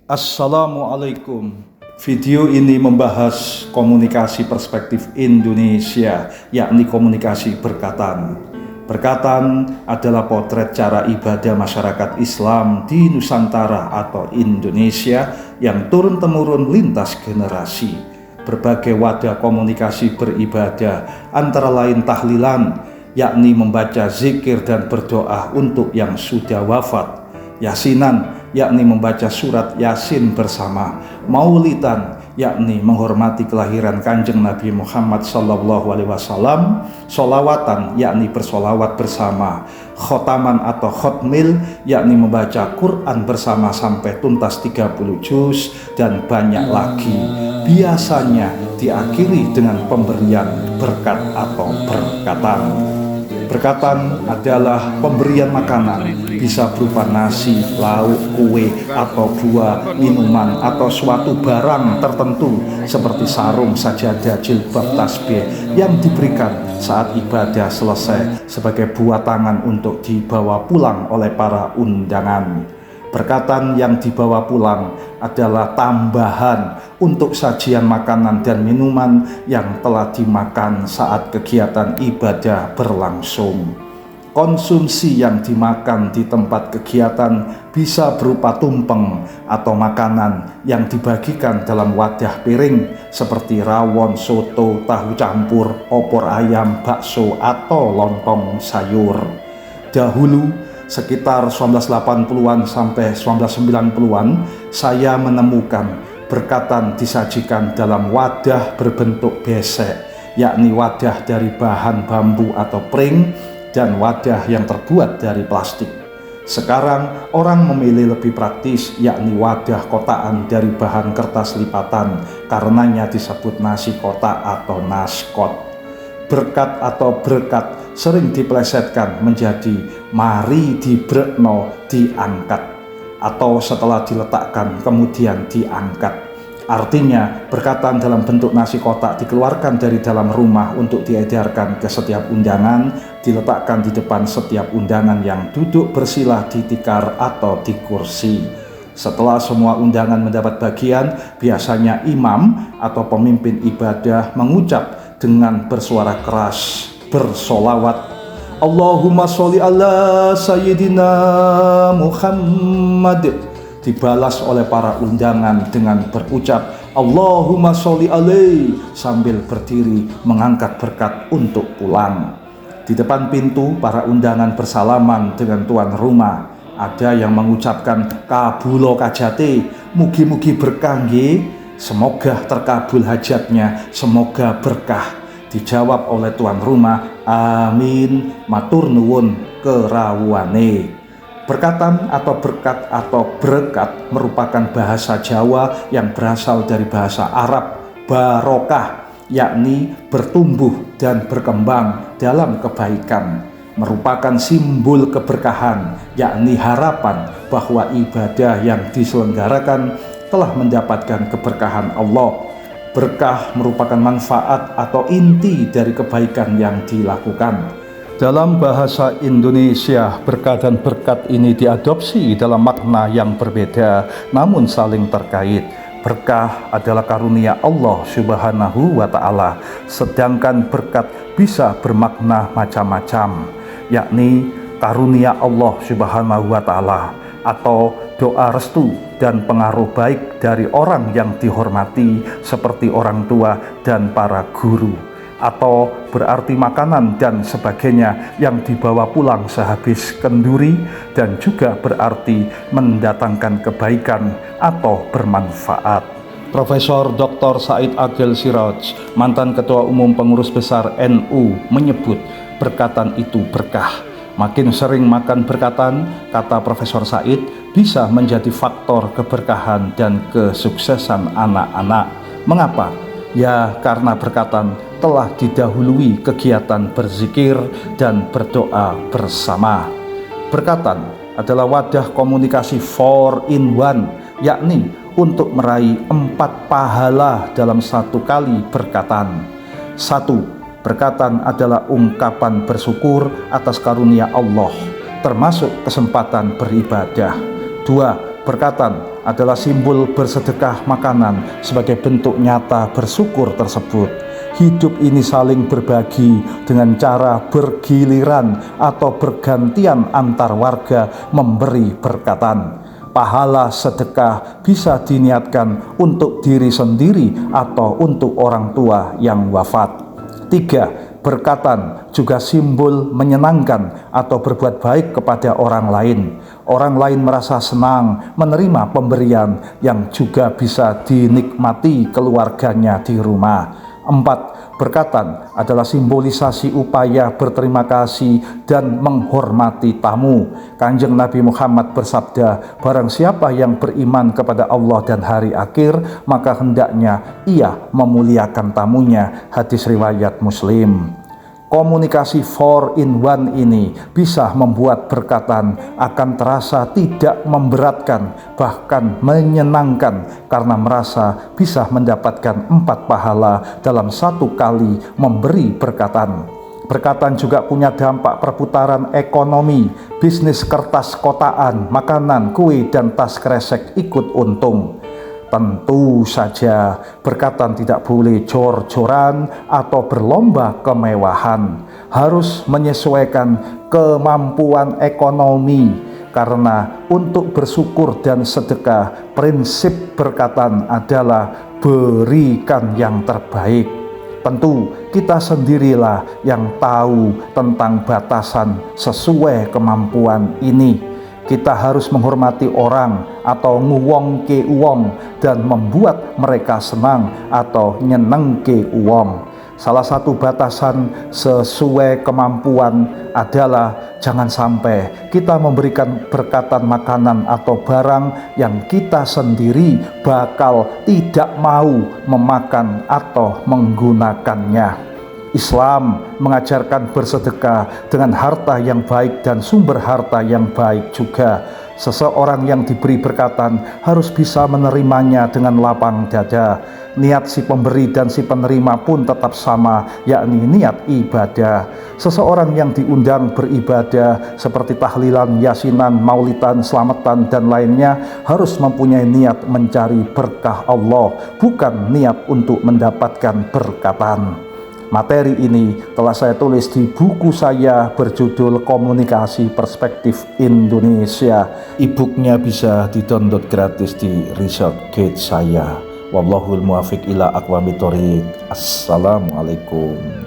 Assalamualaikum. Video ini membahas komunikasi perspektif Indonesia, yakni komunikasi berkatan. Berkatan adalah potret cara ibadah masyarakat Islam di Nusantara atau Indonesia yang turun-temurun lintas generasi. Berbagai wadah komunikasi beribadah antara lain tahlilan, yakni membaca zikir dan berdoa untuk yang sudah wafat. Yasinan, yakni membaca surat Yasin bersama. Maulidan, yakni menghormati kelahiran Kanjeng Nabi Muhammad SAW. Solawatan, yakni bersolawat bersama. Khotaman atau khotmil, yakni membaca Quran bersama sampai tuntas 30 juz, dan banyak lagi. Biasanya diakhiri dengan pemberian berkat atau berkatan. Berkatan adalah pemberian makanan, bisa berupa nasi, lauk, kue, atau buah, minuman, atau suatu barang tertentu seperti sarung, sajadah, jilbab, tasbih yang diberikan saat ibadah selesai sebagai buah tangan untuk dibawa pulang oleh para undangan. Berkatan yang dibawa pulang adalah tambahan untuk sajian makanan dan minuman yang telah dimakan saat kegiatan ibadah berlangsung. Konsumsi yang dimakan di tempat kegiatan bisa berupa tumpeng atau makanan yang dibagikan dalam wadah piring seperti rawon, soto, tahu campur, opor ayam, bakso, atau lontong sayur. Dahulu sekitar 1980-an sampai 1990-an, saya menemukan berkatan disajikan dalam wadah berbentuk besek, yakni wadah dari bahan bambu atau pring, dan wadah yang terbuat dari plastik. Sekarang orang memilih lebih praktis, yakni wadah kotaan dari bahan kertas lipatan, karenanya disebut nasi kotak atau naskot. Berkat atau berkat sering dipelesetkan menjadi mari dibrekno diangkat, atau setelah diletakkan kemudian diangkat. Artinya berkatan dalam bentuk nasi kotak dikeluarkan dari dalam rumah untuk diedarkan ke setiap undangan, diletakkan di depan setiap undangan yang duduk bersila di tikar atau di kursi. Setelah semua undangan mendapat bagian, biasanya imam atau pemimpin ibadah mengucap dengan bersuara keras, bersolawat, Allahumma sholli ala sayyidina Muhammad. Dibalas oleh para undangan dengan berucap Allahumma sholli alaihi sambil berdiri mengangkat berkat untuk pulang. Di depan pintu, para undangan bersalaman dengan tuan rumah. Ada yang mengucapkan kabulo kajate, mugi-mugi berkah nggih, semoga terkabul hajatnya, semoga berkah. Dijawab oleh tuan rumah, amin, matur nuwun kerawuane. Berkatan atau berkat atau berkat merupakan bahasa Jawa yang berasal dari bahasa Arab barokah, yakni bertumbuh dan berkembang dalam kebaikan. Merupakan simbol keberkahan, yakni harapan bahwa ibadah yang diselenggarakan telah mendapatkan keberkahan Allah. Berkah merupakan manfaat atau inti dari kebaikan yang dilakukan. Dalam bahasa Indonesia, berkah dan berkat ini diadopsi dalam makna yang berbeda namun saling terkait. Berkah adalah karunia Allah Subhanahu wa Ta'ala, sedangkan berkat bisa bermakna macam-macam, yakni karunia Allah Subhanahu wa Ta'ala atau doa restu dan pengaruh baik dari orang yang dihormati seperti orang tua dan para guru, atau berarti makanan dan sebagainya yang dibawa pulang sehabis kenduri, dan juga berarti mendatangkan kebaikan atau bermanfaat. Profesor Dr. Said Agil Siraj, mantan Ketua Umum Pengurus Besar NU, menyebut berkatan itu berkah. Makin sering makan berkatan, kata Profesor Said, bisa menjadi faktor keberkahan dan kesuksesan anak-anak. Mengapa? Ya, karena berkatan telah didahului kegiatan berzikir dan berdoa bersama. Berkatan adalah wadah komunikasi 4-in-1, yakni untuk meraih 4 pahala dalam satu kali berkatan. 1. Berkatan adalah ungkapan bersyukur atas karunia Allah, termasuk kesempatan beribadah. 2. Berkatan adalah simbol bersedekah makanan sebagai bentuk nyata bersyukur tersebut. Hidup ini saling berbagi dengan cara bergiliran atau bergantian antar warga memberi berkatan. Pahala sedekah bisa diniatkan untuk diri sendiri atau untuk orang tua yang wafat. 3. Berkatan juga simbol menyenangkan atau berbuat baik kepada orang lain. Orang lain merasa senang menerima pemberian yang juga bisa dinikmati keluarganya di rumah. 4. Berkatan adalah simbolisasi upaya berterima kasih dan menghormati tamu. Kanjeng Nabi Muhammad bersabda, barang siapa yang beriman kepada Allah dan hari akhir, maka hendaknya ia memuliakan tamunya. Hadis riwayat Muslim. Komunikasi 4-in-1 ini bisa membuat berkatan akan terasa tidak memberatkan, bahkan menyenangkan karena merasa bisa mendapatkan 4 pahala dalam 1 kali memberi berkatan. Berkatan juga punya dampak perputaran ekonomi, bisnis kertas kotaan, makanan, kue, dan tas kresek ikut untung. Tentu saja berkatan tidak boleh jor-joran atau berlomba kemewahan, harus menyesuaikan kemampuan ekonomi, karena untuk bersyukur dan sedekah prinsip berkatan adalah berikan yang terbaik. Tentu kita sendirilah yang tahu tentang batasan sesuai kemampuan ini. Kita harus menghormati orang atau nguwongke uwong dan membuat mereka senang atau nyenengke uwong. Salah satu batasan sesuai kemampuan adalah jangan sampai kita memberikan berkatan makanan atau barang yang kita sendiri bakal tidak mau memakan atau menggunakannya. Islam mengajarkan bersedekah dengan harta yang baik dan sumber harta yang baik juga. Seseorang yang diberi berkatan harus bisa menerimanya dengan lapang dada. Niat si pemberi dan si penerima pun tetap sama, yakni niat ibadah. Seseorang yang diundang beribadah seperti tahlilan, yasinan, maulidan, selamatan, dan lainnya harus mempunyai niat mencari berkah Allah, bukan niat untuk mendapatkan berkatan. Materi ini telah saya tulis di buku saya berjudul Komunikasi Perspektif Indonesia. E-booknya bisa di-download gratis di ResearchGate saya. Wallahul muwaffiq ila aqwamit thoriq. Assalamualaikum.